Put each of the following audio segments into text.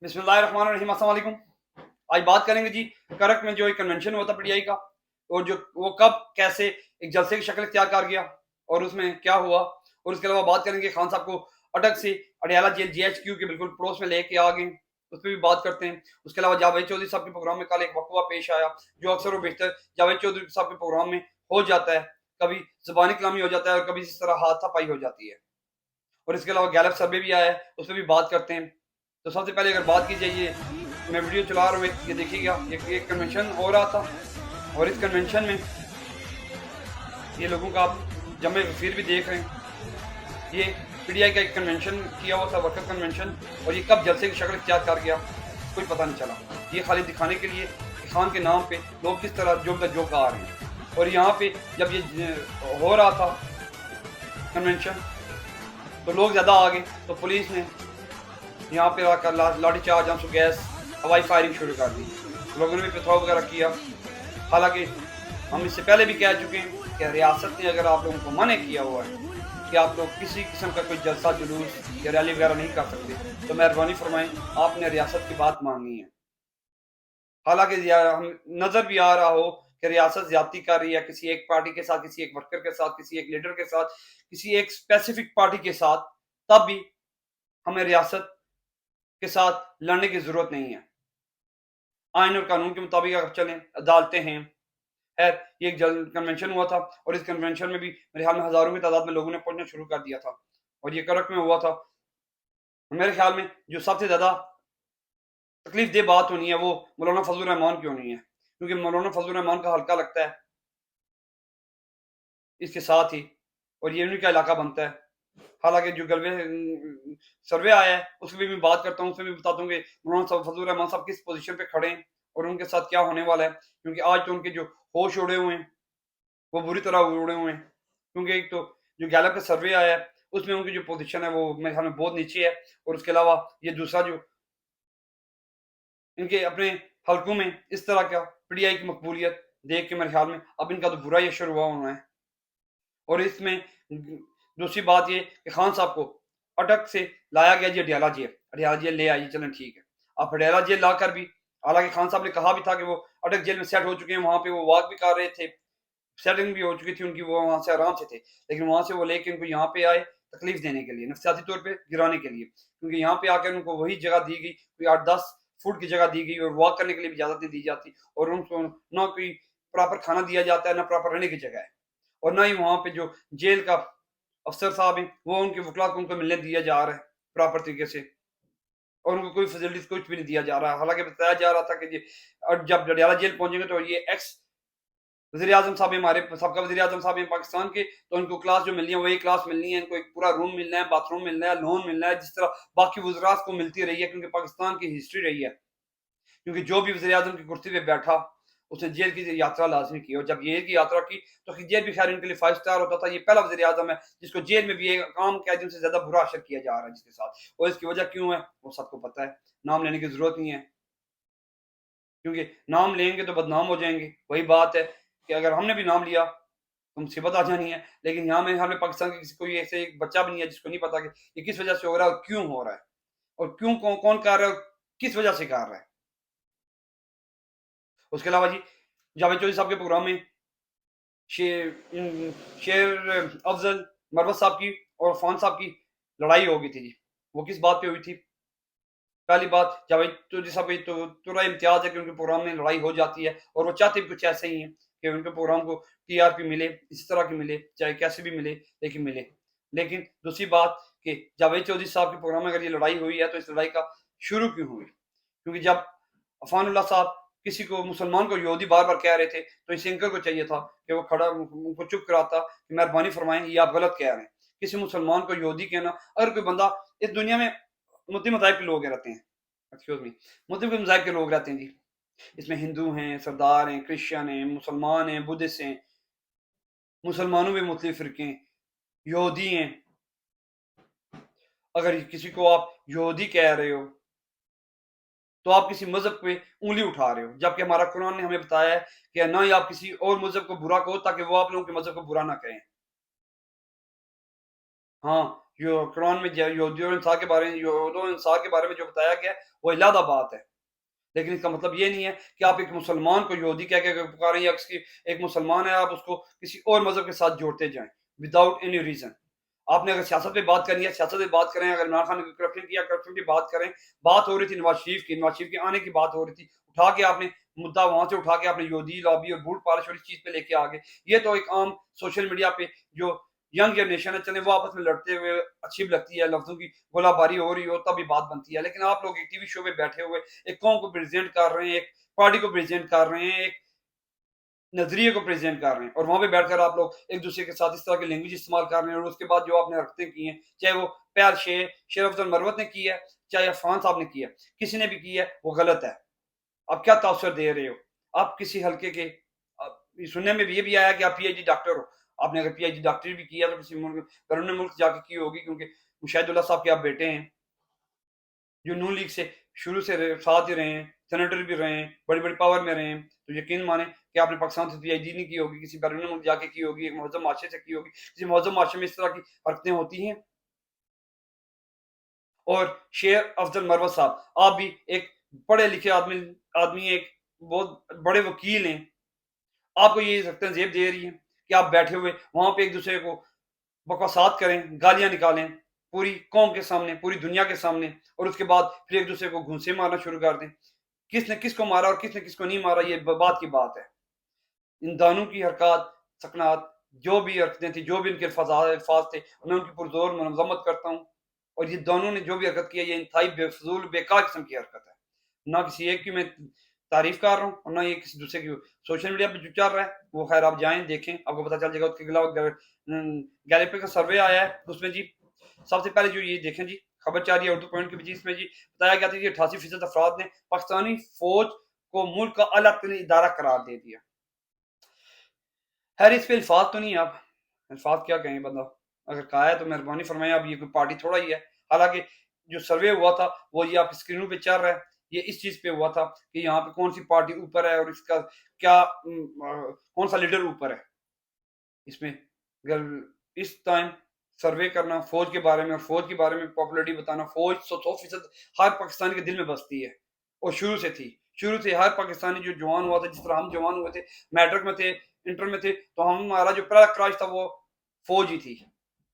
बिस्मिल्लाहिर्रहमानिर्रहीम, अस्सलाम वालेकुम। आज बात करेंगे जी करक में जो एक कन्वेंशन हुआ था पीटीआई का, और जो वो कब कैसे एक जलसे की शक्ल इख्तियार कर गया और उसमें क्या हुआ, और उसके अलावा बात करेंगे खान साहब को अटक से अडयाला जेल जीएचक्यू के बिल्कुल पड़ोस में लेके आ गए, उस पर भी बात करते हैं। उसके अलावा जावेद चौधरी साहब के प्रोग्राम में कल एक वकवा पेश आया जो अक्सर व बेशतर जावेद चौधरी साहब के प्रोग्राम में हो जाता है। कभी ज़बानी कलामी हो जाता है और कभी इस तरह हाथापाई हो जाती है। और इसके अलावा गैलप सर्वे भी आया है, उस पर भी बात करते हैं। तो सबसे पहले अगर बात की जाए, ये मैं वीडियो चला रहा हूँ, ये देखिएगा, ये कन्वेंशन हो रहा था और इस कन्वेंशन में ये लोगों का आप जमे वफीर भी देख रहे हैं। ये पीटीआई का एक कन्वेंशन किया हुआ था, वर्कर कन्वेंशन, और ये कब जलसे की शक्ल इख्तियार कर गया कोई पता नहीं चला। ये खाली दिखाने के लिए कि खान के नाम पे लोग किस तरह जोक द जोक आ रहे हैं। और यहाँ पे जब ये हो रहा था कन्वेंशन तो लोग ज़्यादा आ गए, तो पुलिस ने यहाँ पे आकर लाठी चार्ज, आंसू गैस, हवाई फायरिंग शुरू कर दी। लोगों ने भी पथराव वगैरह किया। हालांकि हम इससे पहले भी कह चुके हैं कि रियासत ने अगर आप लोगों को मना किया हुआ है कि आप लोग किसी किस्म का कोई जलसा जुलूस या रैली वगैरह नहीं कर सकते, तो मेहरबानी फरमाएं, आपने रियासत की बात माननी है। हालांकि हम नज़र भी आ रहा हो कि रियासत ज्यादती कर रही है किसी एक पार्टी के साथ, किसी एक वर्कर के साथ, किसी एक लीडर के साथ, किसी एक स्पेसिफिक पार्टी के साथ, तब भी हमें रियासत के साथ लड़ने की जरूरत नहीं है। आइन और कानून के मुताबिक अगर चलें, अदालतें हैं। खैर, ये एक जल कन्वेंशन हुआ था और इस कन्वेंशन में भी मेरे ख्याल में हजारों की तादाद में लोगों ने पहुंचना शुरू कर दिया था और ये करक में हुआ था। मेरे ख्याल में जो सबसे ज्यादा तकलीफ दे बात होनी है वो मौलाना फजल रहमान की होनी है, क्योंकि मौलाना फजल रहमान का हल्का लगता है इसके साथ ही, और ये उन्हीं का इलाका बनता है। हालांकि जो गलबे सर्वे आया है उसकी भी मैं बात करता हूँ, उसमें भी बताता हूँ कि मौलाना साहब फजल रहमान साहब किस पोजीशन पे खड़े हैं और उनके साथ क्या होने वाला है। क्योंकि आज तो उनके जो होश उड़े हुए हैं वो बुरी तरह उड़े हुए हैं, क्योंकि एक तो जो गैलप का सर्वे आया है उसमें उनकी जो पोजीशन है वो मेरे ख्याल में बहुत नीचे है। और उसके अलावा ये दूसरा जो इनके अपने हलकों में इस तरह का पीटीआई की मकबूलियत देख के मेरे ख्याल में अब इनका तो बुरा ही असर हुआ होना है। और इसमें दूसरी बात ये कि खान साहब को अटक से लाया गया जी अडयाला जेल, अडयाला जेल ले आइए, चलें ठीक है। आप अडयाला जेल लाकर भी, हालांकि खान साहब ने कहा भी था कि वो अटक जेल में सेट हो चुके हैं, वहां पे वो वॉक भी कर रहे थे, सेटिंग भी हो चुकी थी उनकी, वो वहां से आराम से थे, लेकिन वहां से वो लेके उनको यहाँ पे आए तकलीफ देने के लिए, नफसियाती तौर पर गिराने के लिए। क्योंकि यहाँ पे आकर उनको वही जगह दी गई, कोई 8-10 फुट की जगह दी गई और वॉक करने के लिए भी इजाजत नहीं दी जाती, और उनको ना कोई प्रॉपर खाना दिया जाता है, ना प्रॉपर रहने की जगह है, और ना ही वहां पे जो जेल का अफसर साहब हैं वो उनके वकला को उनको मिलने दिया जा रहा है प्रॉपर तरीके से, और उनको कोई फैसिलिटीज कुछ भी नहीं दिया जा रहा। हालांकि बताया जा रहा था कि जी जब जडियाला जेल पहुंचेंगे तो ये एक्स वजी आजम साहब, हमारे सबका वजी आजम साहब हैं पाकिस्तान के, तो इनको क्लास जो मिलनी है वही क्लास मिलनी है, इनको एक पूरा रूम मिलना है, बाथरूम मिलना है, लोन मिलना है, जिस तरह बाकी वजरात को मिलती रही है, क्योंकि पाकिस्तान की हिस्ट्री रही है। क्योंकि जो भी वजी आजम की कुर्सी पे बैठा उसने जेल की यात्रा लाजमी की, और जब जेल की यात्रा की तो जेल भी खैर इनके लिए 5 स्टार होता था। ये पहला वजी आजम है जिसको जेल में भी एक आम कैदियों से ज्यादा बुरा असर किया जा रहा है जिसके साथ, और इसकी वजह क्यों है वो सबको पता है, नाम लेने की जरूरत नहीं है, क्योंकि नाम लेंगे तो बदनाम हो जाएंगे। वही बात है कि अगर हमने भी नाम लिया तो मुसीबत आ जानी है। लेकिन यहाँ में हमें पाकिस्तान के किसी कोई ऐसे एक बच्चा भी नहीं है जिसको नहीं पता कि ये किस वजह से हो रहा है और क्यों हो रहा है, और क्यों कौन कर रहा है और किस वजह से कर रहा है। उसके अलावा जी जावेद चौधरी साहब के प्रोग्राम में शेर शेर अफजल मरवत साहब की और फान साहब की लड़ाई हो गई थी जी। वो किस बात पे हुई थी? पहली बात, जावेद चौधरी साहब की तो पूरा इम्तियाज है कि उनके प्रोग्राम में लड़ाई हो जाती है, और वो चाहते भी कुछ ऐसे ही हैं कि उनके प्रोग्राम को टीआरपी मिले, इस तरह की मिले, चाहे कैसे भी मिले लेकिन मिले। लेकिन दूसरी बात कि जावेद चौधरी साहब के प्रोग्राम में अगर ये लड़ाई हुई है तो इस लड़ाई का शुरू क्यों हुई? क्योंकि जब अफानुल्लाह साहब किसी को, मुसलमान को यहूदी बार बार कह रहे थे, तो इस एंकर को चाहिए था कि वो खड़ा उनको चुप कराता कि मेहरबानी फरमाएं ये आप गलत कह रहे हैं। किसी मुसलमान को यहूदी कहना, अगर कोई बंदा इस दुनिया में मुस्लिम मज़ाहिब के लोग रहते हैं, एक्सक्यूज मी, मुस्लिम के मज़ाहिब के लोग रहते हैं जी, इसमें हिंदू हैं, सरदार हैं, क्रिश्चियन हैं, मुसलमान हैं, बुद्धिस्ट हैं, मुसलमानों में मुख्तलिफ फ़िरके हैं, यहूदी हैं। अगर किसी को आप यहूदी कह रहे हो तो आप किसी मजहब पे उंगली उठा रहे हो, जबकि हमारा कुरान ने हमें बताया है कि ना ही आप किसी और मजहब को बुरा कहो ताकि वो आप लोगों के मजहब को बुरा ना कहें। हाँ, जो कुरान में यहूदियों और इंसार के बारे में यहूद इंसार के बारे में जो बताया गया है वो अलहदा बात है। लेकिन इसका मतलब ये नहीं है कि आप एक मुसलमान को यहूदी कह के पुकारें या किसी एक मुसलमान है आप उसको किसी और मज़हब के साथ जोड़ते जाएँ विदाउट एनी रीज़न। आपने अगर सियासत पे बात करनी है, सियासत पे बात करें, अगर इमरान खान ने करप्शन किया, करप्शन की बात करें। बात हो रही थी नवाज शरीफ के आने की बात हो रही थी। उठा के आपने मुद्दा वहाँ से उठा के आपने यहूदी लॉबी और बूट पालिश वाली चीज़ पे लेके आ गए। ये तो एक आम सोशल मीडिया पे जो यंग जनरेशन है, चले वो आपस में लड़ते हुए अच्छी भी लगती है, लफ्ज़ों की गोलाबारी हो रही हो तब भी बात बनती है। लेकिन आप लोग एक टीवी शो पे बैठे हुए एक कौम को प्रेज़ेंट कर रहे हैं, एक पार्टी को प्रेज़ेंट कर रहे हैं, एक नज़रिए को प्रेज़ेंट कर रहे हैं और वहाँ पे बैठकर आप लोग एक-दूसरे के साथ इस तरह की लैंग्वेज इस्तेमाल कर रहे हैं और उसके बाद जो आपने हरकतें की हैं, चाहे वो प्यार शेर अफ़ज़ल मरवत ने की है, चाहे अफ़ान साहब ने की है, किसी ने भी की है, वो गलत है। आप क्या तासुर दे रहे हो? आप किसी हल्के के सुनने में भी ये भी आया कि आप पीएचडी डॉक्टर हो। आपने अगर पीएचडी डॉक्टरी भी की है तो किसी मुल्क बैरून मुल्क जाके की होगी क्योंकि मुशाहिदुल्लाह साहब के आप बेटे हैं। जो नून लीग से शुरू से साथ ही रहे हैं, सेनेटर भी रहे हैं, बड़ी-बड़ी पावर में रहे हैं, तो यकीन मानें कि आपने पाकिस्तान से पीएचडी नहीं की होगी, किसी बैरून मुल्क जाके की होगी, एक मुहज़्ज़म माशरे से की होगी, किसी मुहज़्ज़म माशरे में इस तरह की हरकतें होती हैं। और शेर अफ़ज़ल मरवत साहब, आप भी एक पढ़े लिखे आदमी आदमी एक बहुत बड़े वकील हैं, आपको ये हरकतें ज़ेब दे रही हैं कि आप बैठे हुए वहाँ पे एक-दूसरे को बकवासात करें, गालियाँ निकालें, पूरी कौम के सामने, पूरी दुनिया के सामने और उसके बाद फिर एक-दूसरे को घूंसे मारना शुरू कर दें। किसने किसको मारा और किसने किसको नहीं मारा ये बात की बात है। इन दानों की हरकत, सकनात, जो भी हरकतें थी, जो भी इनके अल्फाज थे, मैं उनकी पुरज़ोर मज़म्मत करता हूँ और ये दोनों ने जो भी हरकत की है, ये इंतहाई बेफज़ूल, बेकार किस्म की हरकत है। ना किसी एक की मैं तारीफ़ कर रहा हूँ और ना ये किसी दूसरे की। सोशल मीडिया पे जो चल रहा है, वो ख़ैर आप जाएँ, देखें, आपको पता चल जाएगा। उसके अलावा गैलरी का सर्वे आया है, उसमें जी सबसे पहले जो ये देखें जी, खबर जा रही है उर्दू पॉइंट की भी, इसमें जी बताया गया था कि 88% अफ़राद ने पाकिस्तानी फ़ौज को मुल्क का अलग-तरीन इदारा करार दे दिया। खैर इस पे अल्फाज तो नहीं है, अब अल्फाज क्या कहें बंदा, अगर कहा है तो मेहरबानी फरमाएं, अब ये कोई पार्टी थोड़ा ही है। हालांकि जो सर्वे हुआ था वो ये आपकी स्क्रीनों पे चल रहा है, ये इस चीज पे हुआ था कि यहाँ पे कौन सी पार्टी ऊपर है और इसका क्या कौन सा लीडर ऊपर है इसमें। अगर इस टाइम सर्वे करना फौज के बारे में और फौज के बारे में पॉपुलरिटी बताना, फौज 100% हर पाकिस्तानी के दिल में बसती है और शुरू से थी। शुरू से हर पाकिस्तानी जो जवान हुआ था, जिस तरह हम जवान हुए थे, मैट्रिक में थे, इंटर में थे, तो हमारा जो पहला क्रश था वो फौज ही थी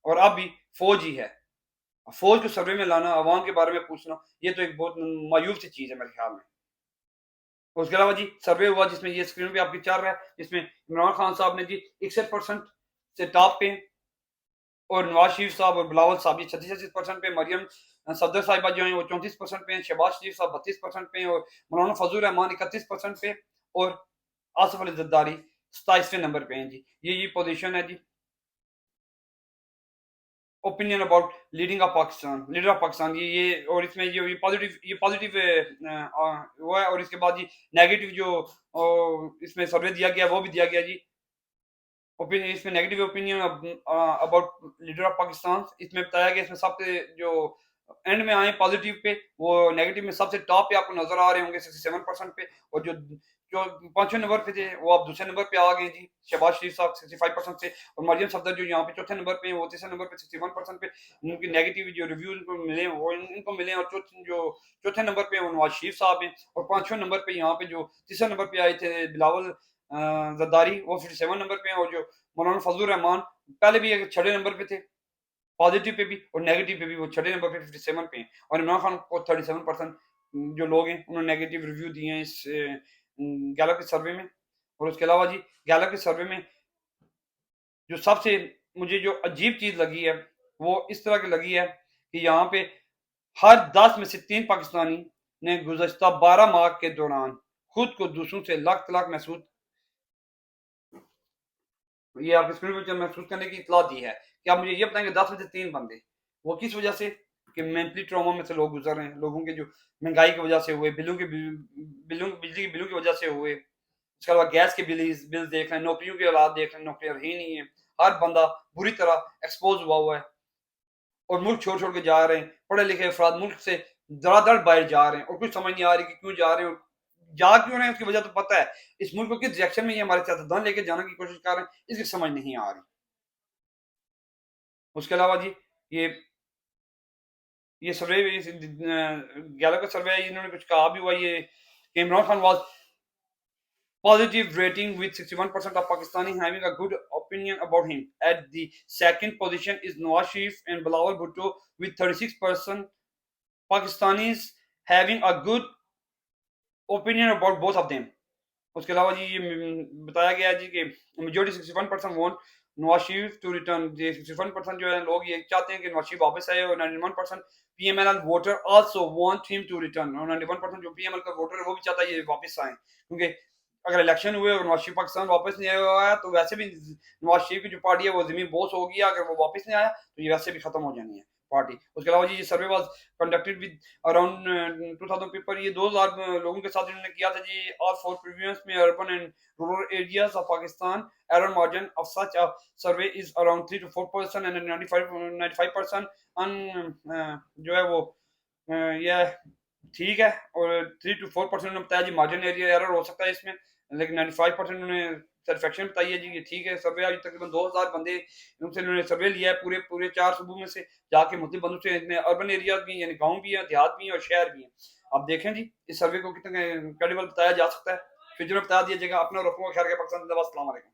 और अब भी फौज ही है। फौज को सर्वे में लाना, अवाम के बारे में पूछना, ये तो एक बहुत मायूब सी चीज़ है मेरे ख्याल में। उसके अलावा जी सर्वे हुआ जिसमें ये स्क्रीन पे आपकी चल रहा है, जिसमें इमरान खान साहब ने जी 61% से टॉप पे और नवाज शरीफ साहब और बिलावल साहब ये 36% पे, मरियम सफदर साहिबा जो हैं वो 34% पे हैं, शहबाज शरीफ साहब 32% पे हैं और मौलाना फजल रहमान 31% पे और आसिफ अली जरदारी 27वें नंबर पे हैं जी। ये पोजीशन है जी। Opinion about leader of Pakistan, ये और इसमें ये पॉजिटिव वो है और इसके बाद जी नेगेटिव जो इसमें सर्वे दिया गया वो भी दिया गया जी। ओपिनियन इसमें negative opinion about leader of Pakistan, इसमें बताया गया, इसमें सबसे जो एंड में आए पॉजिटिव पे, वो नेगेटिव में सबसे टॉप पे आपको नजर आ रहे होंगे 67% पे और जो जो पांचवें नंबर पे थे वो आप दूसरे नंबर पे आ गए जी, शहबाज शरीफ साहब 65% से और मरियम सफदर जो यहाँ पे चौथे नंबर पे वो तीसरे नंबर पे 61% पे। उनकी नेगेटिव जो रिव्यू इनको मिले वो इनको मिले और चौथे नंबर पे वो नवाज शरीफ साहब हैं और पांचवें नंबर पे यहाँ पे जो तीसरे नंबर पे आए थे बिलावल जरदारी, वो 57 नंबर पे हैं और जो मौलाना फजल रहमान पहले भी एक छठे नंबर पे थे, पॉजिटिव पे भी और नेगेटिव पे भी वो छठे नंबर पे 57 पे हैं और इमरान खान को 37% जो लोग हैं उन्होंने नेगेटिव रिव्यू दिए हैं इस गैलप के सर्वे में। और उसके अलावा जी गैलप के सर्वे में जो सबसे मुझे जो अजीब चीज़ लगी है वो इस तरह की लगी है कि यहाँ पे हर 10 में से 3 पाकिस्तानी ने गुज़श्ता 12 माह के दौरान खुद को दूसरों से लाख-तलाक महसूस, ये आप स्क्रीन पे जो महसूस करने की इत्तला दी है कि आप मुझे ये बताएंगे 10 में से 3 बंदे, वो किस वजह से कि मेंटली ट्रॉमा में से लोग गुजर रहे हैं, लोगों के जो महंगाई की वजह से हुए, बिजली के बिलों की वजह से हुए, उसके अलावा गैस के बिल देख रहे हैं, नौकरियों के हालात देख रहे हैं, नौकरियां रही नहीं है, हर बंदा बुरी तरह एक्सपोज हुआ है और मुल्क छोड़ छोड़ के जा रहे हैं, पढ़े लिखे अफराद मुल्क से धड़ाधड़ बाहर जा रहे हैं और कुछ समझ नहीं आ रही कि क्यों जा रहे हैं, जा क्यों रहे हैं उसकी वजह तो पता है। इस मुल्क को किस डायरेक्शन में ये हमारे सियासतदान लेके जाने की कोशिश कर रहे हैं, इसकी समझ नहीं आ रही। उसके अलावा जी ये ये सर्वे गैलो का सर्वे है, इन्होंने कुछ कहा भी हुआ ये कि Imran Khan was positive rating with 61% of Pakistani having a good opinion about him. At the second position is Nawaz Sharif and Bilawal Bhutto with 36% Pakistanis having a good opinion about both of them. उसके अलावा जी ये बताया गया जी कि majority 61% want Nawaz Sharif to return. ये 61% जो है लोग ये चाहते हैं कि नवाज शरीफ वापस आए, और 91% PML voter also want him to return, और 91% जो पीएमएल का वोटर है वो भी चाहता है ये वापस आए, क्योंकि अगर इलेक्शन हुए और नवाज शरीफ पाकिस्तान वापस नहीं आया हुआ है तो वैसे भी नवाज शरीफ की जो पार्टी है वो जमीन बोस हो गई, अगर वो वापस नहीं आया तो ये वैसे भी खत्म हो जानी है पार्टी। उसके अलावा जी ये सर्वे was conducted with around 2000 paper, ये 2000 लोगों के साथ इन्होंने किया था जी। ऑल फोर प्रीवियस में urban and rural areas of Pakistan error margin of such a survey is around 3 to 4% and 95% जो है वो ये ठीक है, और 3 to 4% उन्होंने बताया जी मार्जिन एरिया एरर हो सकता है इसमें, लेकिन 95% उन्होंने सेटिस्फेक्शन बताई है जी ये ठीक है। सर्वे आज तकरीबन 2000 बंदे उनसे इन्होंने सर्वे लिया है पूरे पूरे 4 सूबों में से जाके, मुख्तलिफ बंदों से, इतने अर्बन एरिया भी यानी गाँव भी है, देहात भी है और शहर भी है। आप देखें जी इस सर्वे को कितना क्रेडिबल बताया जा सकता है, फ्यूचर में बता दिया जाएगा। अपना रखूंगा ख्याल, के पाकिस्तान जिंदाबाद, अस्सलाम वालेकुम।